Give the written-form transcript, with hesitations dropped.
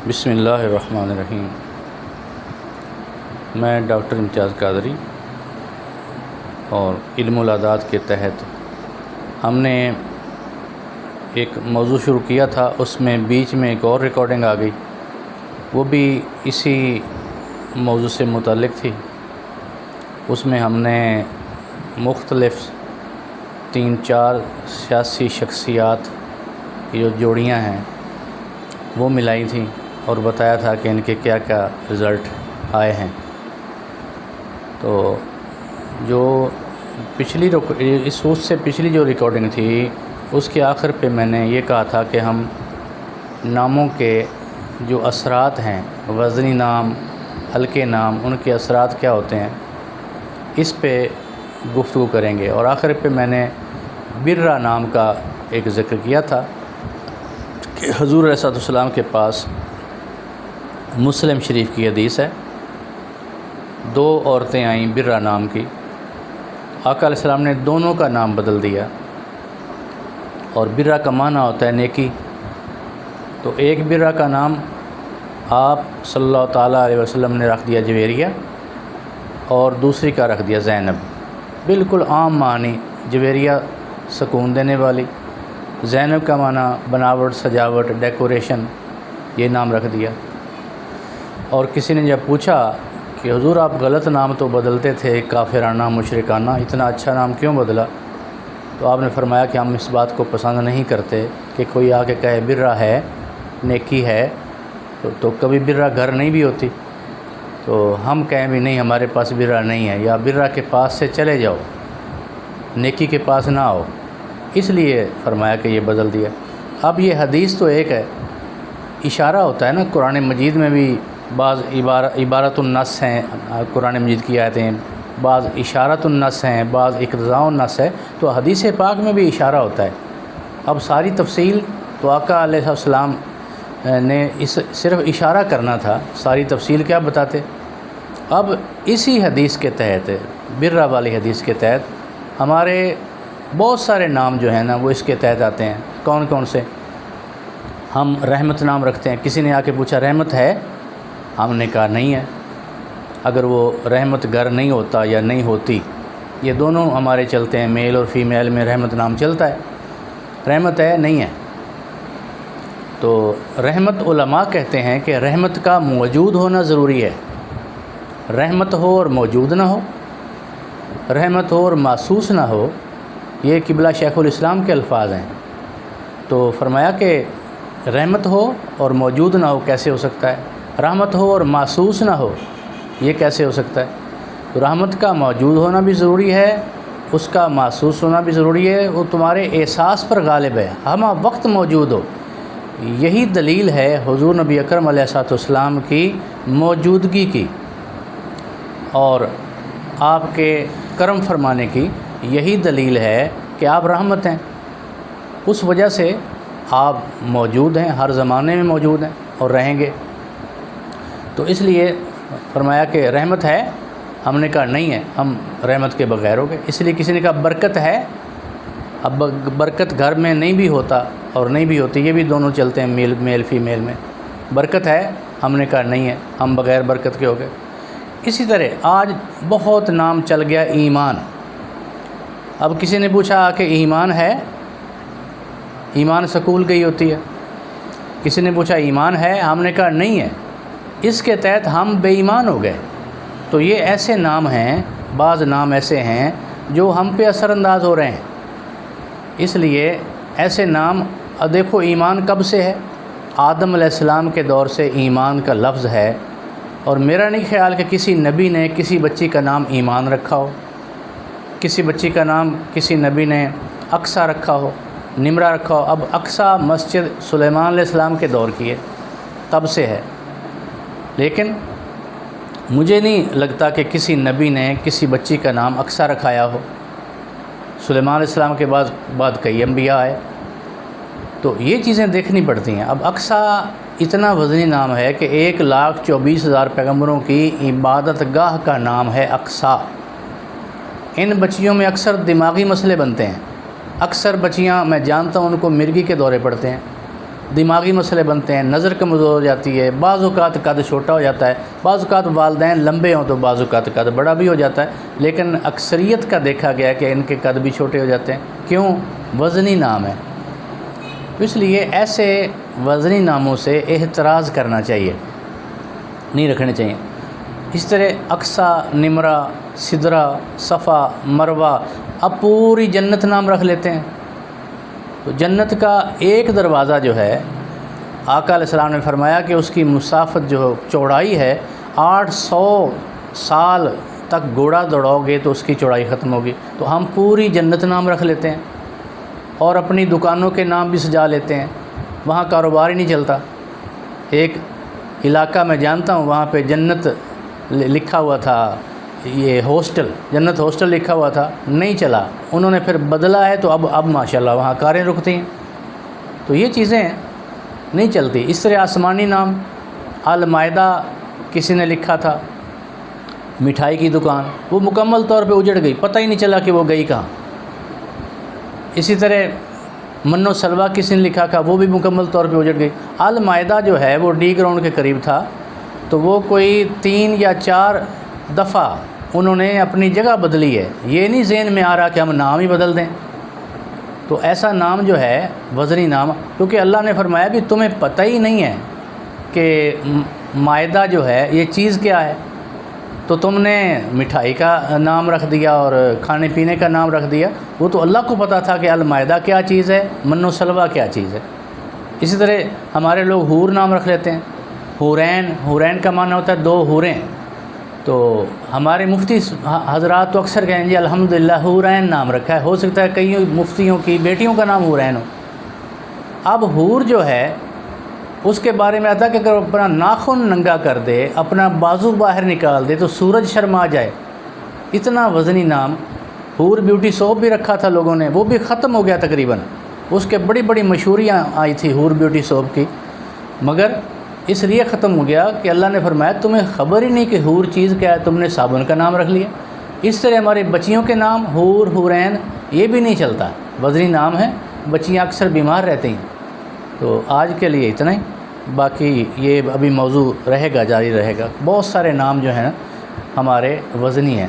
بسم اللہ الرحمن الرحیم۔ میں ڈاکٹر امتیاز قادری اور علم العداد کے تحت ہم نے ایک موضوع شروع کیا تھا، اس میں بیچ میں ایک اور ریکارڈنگ آ گئی، وہ بھی اسی موضوع سے متعلق تھی۔ اس میں ہم نے مختلف 3-4 سیاسی شخصیات کی جو جوڑیاں ہیں وہ ملائی تھیں اور بتایا تھا کہ ان کے کیا کیا رزلٹ آئے ہیں۔ تو جو اس سے پچھلی جو ریکارڈنگ تھی اس کے آخر پہ میں نے یہ کہا تھا کہ ہم ناموں کے جو اثرات ہیں، وزنی نام، ہلکے نام، ان کے اثرات کیا ہوتے ہیں، اس پہ گفتگو کریں گے۔ اور آخر پہ میں نے برہ نام کا ایک ذکر کیا تھا کہ حضور علیہ السلام کے پاس مسلم شریف کی حدیث ہے، 2 عورتیں آئیں برہ نام کی، آقا علیہ السلام نے دونوں کا نام بدل دیا، اور برہ کا معنی ہوتا ہے نیکی۔ تو ایک برہ کا نام آپ صلی اللہ تعالیٰ علیہ وسلم نے رکھ دیا جویریہ، اور دوسری کا رکھ دیا زینب۔ بالکل عام معنی، جویریہ سکون دینے والی، زینب کا معنی بناوٹ، سجاوٹ، ڈیکوریشن، یہ نام رکھ دیا۔ اور کسی نے جب پوچھا کہ حضور آپ غلط نام تو بدلتے تھے، کافرانہ، مشرکانہ، اتنا اچھا نام کیوں بدلا؟ تو آپ نے فرمایا کہ ہم اس بات کو پسند نہیں کرتے کہ کوئی آ کے کہے برہ ہے، نیکی ہے، تو کبھی برہ گھر نہیں بھی ہوتی، تو ہم کہیں بھی نہیں ہمارے پاس برہ نہیں ہے، یا برہ کے پاس سے چلے جاؤ، نیکی کے پاس نہ آؤ، اس لیے فرمایا کہ یہ بدل دیا۔ اب یہ حدیث تو ایک ہے، اشارہ ہوتا ہے نا، قرآن مجید میں بھی بعض عبارت النص ہیں، قرآن مجید کی آیتیں ہیں، بعض اشارت النص ہیں، بعض اقتضاء النص ہے، تو حدیث پاک میں بھی اشارہ ہوتا ہے۔ اب ساری تفصیل تو آقا علیہ السلام نے صرف اشارہ کرنا تھا، ساری تفصیل کیا بتاتے۔ اب اسی حدیث کے تحت، برہ والی حدیث کے تحت ہمارے بہت سارے نام جو ہیں نا وہ اس کے تحت آتے ہیں۔ کون کون سے؟ ہم رحمت نام رکھتے ہیں۔ کسی نے آ کے پوچھا رحمت ہے؟ ہم نے کہا نہیں ہے۔ اگر وہ رحمت گر نہیں ہوتا یا نہیں ہوتی، یہ دونوں ہمارے چلتے ہیں، میل اور فیمیل میں رحمت نام چلتا ہے، رحمت ہے نہیں ہے۔ تو رحمت علماء کہتے ہیں کہ رحمت کا موجود ہونا ضروری ہے، رحمت ہو اور موجود نہ ہو، رحمت ہو اور محسوس نہ ہو، یہ قبلہ شیخ الاسلام کے الفاظ ہیں۔ تو فرمایا کہ رحمت ہو اور موجود نہ ہو کیسے ہو سکتا ہے، رحمت ہو اور محسوس نہ ہو یہ کیسے ہو سکتا ہے؟ تو رحمت کا موجود ہونا بھی ضروری ہے، اس کا محسوس ہونا بھی ضروری ہے، وہ تمہارے احساس پر غالب ہے، ہم وقت موجود ہو۔ یہی دلیل ہے حضور نبی اکرم علیہ السلام کی موجودگی کی اور آپ کے کرم فرمانے کی، یہی دلیل ہے کہ آپ رحمت ہیں، اس وجہ سے آپ موجود ہیں، ہر زمانے میں موجود ہیں اور رہیں گے۔ تو اس لیے فرمایا کہ رحمت ہے، ہم نے کہا نہیں ہے، ہم رحمت کے بغیر ہو گئے۔ اس لیے کسی نے کہا برکت ہے، اب برکت گھر میں نہیں بھی ہوتا اور نہیں بھی ہوتی، یہ بھی دونوں چلتے ہیں، میل فیمیل میں۔ برکت ہے، ہم نے کہا نہیں ہے، ہم بغیر برکت کے ہو گئے۔ اسی طرح آج بہت نام چل گیا ایمان۔ اب کسی نے پوچھا کہ ایمان ہے؟ ایمان سکول گئی ہوتی ہے۔ کسی نے پوچھا ایمان ہے؟ ہم نے کہا نہیں ہے، اس کے تحت ہم بے ایمان ہو گئے۔ تو یہ ایسے نام ہیں، بعض نام ایسے ہیں جو ہم پہ اثر انداز ہو رہے ہیں، اس لیے ایسے نام۔ دیکھو ایمان کب سے ہے؟ آدم علیہ السلام کے دور سے ایمان کا لفظ ہے، اور میرا نہیں خیال کہ کسی نبی نے کسی بچی کا نام ایمان رکھا ہو، کسی بچی کا نام کسی نبی نے اقصیٰ رکھا ہو، نمرہ رکھا ہو۔ اب اقصیٰ مسجد سلیمان علیہ السلام کے دور کی ہے، تب سے ہے، لیکن مجھے نہیں لگتا کہ کسی نبی نے کسی بچی کا نام اقصیٰ رکھایا ہو۔ سلیمان علیہ السلام کے بعد کئی انبیاء آئے، تو یہ چیزیں دیکھنی پڑتی ہیں۔ اب اقصیٰ اتنا وزنی نام ہے کہ 1,24,000 پیغمبروں کی عبادت گاہ کا نام ہے اقصیٰ۔ ان بچیوں میں اکثر دماغی مسئلے بنتے ہیں، اکثر بچیاں میں جانتا ہوں ان کو مرگی کے دورے پڑتے ہیں، دماغی مسئلے بنتے ہیں، نظر کمزور ہو جاتی ہے، بعض اوقات قد چھوٹا ہو جاتا ہے، بعض اوقات والدین لمبے ہوں تو بعض اوقات قد بڑا بھی ہو جاتا ہے، لیکن اکثریت کا دیکھا گیا کہ ان کے قد بھی چھوٹے ہو جاتے ہیں۔ کیوں؟ وزنی نام ہے۔ اس لیے ایسے وزنی ناموں سے احتراز کرنا چاہیے، نہیں رکھنے چاہیے۔ اس طرح اقصیٰ، نمرہ، سدرہ، صفا، مروہ، اب پوری جنت نام رکھ لیتے ہیں۔ تو جنت کا ایک دروازہ جو ہے، آقا علیہ السلام نے فرمایا کہ اس کی مسافت جو چوڑائی ہے 800 سال تک گھوڑا دوڑاؤ گے تو اس کی چوڑائی ختم ہوگی۔ تو ہم پوری جنت نام رکھ لیتے ہیں اور اپنی دکانوں کے نام بھی سجا لیتے ہیں، وہاں کاروبار ہی نہیں چلتا۔ ایک علاقہ میں جانتا ہوں، وہاں پہ جنت لکھا ہوا تھا، یہ ہاسٹل، جنت ہاسٹل لکھا ہوا تھا، نہیں چلا، انہوں نے پھر بدلا ہے تو اب ماشاءاللہ وہاں کاریں رکتی ہیں۔ تو یہ چیزیں نہیں چلتی۔ اس طرح آسمانی نام، المائدہ کسی نے لکھا تھا، مٹھائی کی دکان، وہ مکمل طور پہ اجڑ گئی، پتہ ہی نہیں چلا کہ وہ گئی کہاں۔ اسی طرح من و سلوہ کسی نے لکھا تھا، وہ بھی مکمل طور پہ اجڑ گئی۔ المائدہ جو ہے وہ ڈی گراؤنڈ کے قریب تھا، تو وہ کوئی 3 یا 4 دفعہ انہوں نے اپنی جگہ بدلی ہے، یہ نہیں ذہن میں آ رہا کہ ہم نام ہی بدل دیں۔ تو ایسا نام جو ہے وزنی نام، کیونکہ اللہ نے فرمایا بھی تمہیں پتہ ہی نہیں ہے کہ مائدہ جو ہے یہ چیز کیا ہے، تو تم نے مٹھائی کا نام رکھ دیا اور کھانے پینے کا نام رکھ دیا۔ وہ تو اللہ کو پتہ تھا کہ المائدہ کیا چیز ہے، من و سلوہ کیا چیز ہے۔ اسی طرح ہمارے لوگ حور نام رکھ لیتے ہیں، حورین، حورین کا معنی ہوتا ہے 2 حوریں۔ تو ہمارے مفتی حضرات تو اکثر کہیں گے الحمدللہ حورین نام رکھا ہے، ہو سکتا ہے کئی مفتیوں کی بیٹیوں کا نام حورین ہو۔ اب حور جو ہے اس کے بارے میں آتا ہے کہ اگر اپنا ناخن ننگا کر دے، اپنا بازو باہر نکال دے تو سورج شرما جائے، اتنا وزنی نام۔ حور بیوٹی سوپ بھی رکھا تھا لوگوں نے، وہ بھی ختم ہو گیا تقریباً، اس کے بڑی بڑی مشہوریاں آئی تھی حور بیوٹی سوپ کی، مگر اس لیے ختم ہو گیا کہ اللہ نے فرمایا تمہیں خبر ہی نہیں کہ حور چیز کیا ہے، تم نے صابن کا نام رکھ لیا۔ اس طرح ہمارے بچیوں کے نام حور، حورین، یہ بھی نہیں چلتا، وزنی نام ہے، بچیاں اکثر بیمار رہتی ہیں۔ تو آج کے لیے اتنا ہی، باقی یہ ابھی موضوع رہے گا، جاری رہے گا۔ بہت سارے نام جو ہیں ہمارے وزنی ہیں۔